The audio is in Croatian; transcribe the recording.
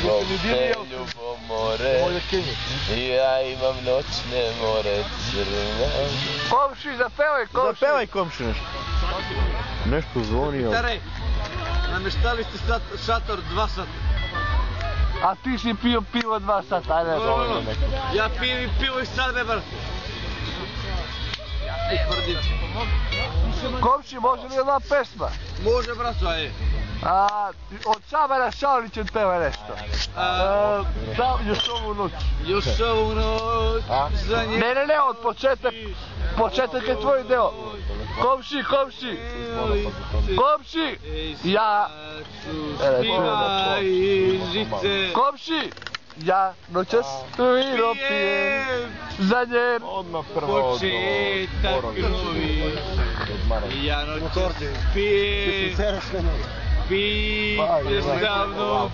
zbog te ljubomore. Ja imam noćne more crne. Komši, zapevaj komši. Zapevaj komši nešto. Nešto zvonio. Stare, nameštali ste šator 2 sata. A ti si pio pivo 2 sata, ajde dovoljno neko. Ja pijem pivo i sad ne bar. Komši, može li jedna pesma? Može, braco, ajde. Od Samara Šalića peva nešto. Još ovu noć. Još ovu noć za nje. Ne, od početak je tvoj deo. Komši, ja... Komši, ja noćas vino pijem za njen. Početak novi. Ja noćas pijem. Pijem davno.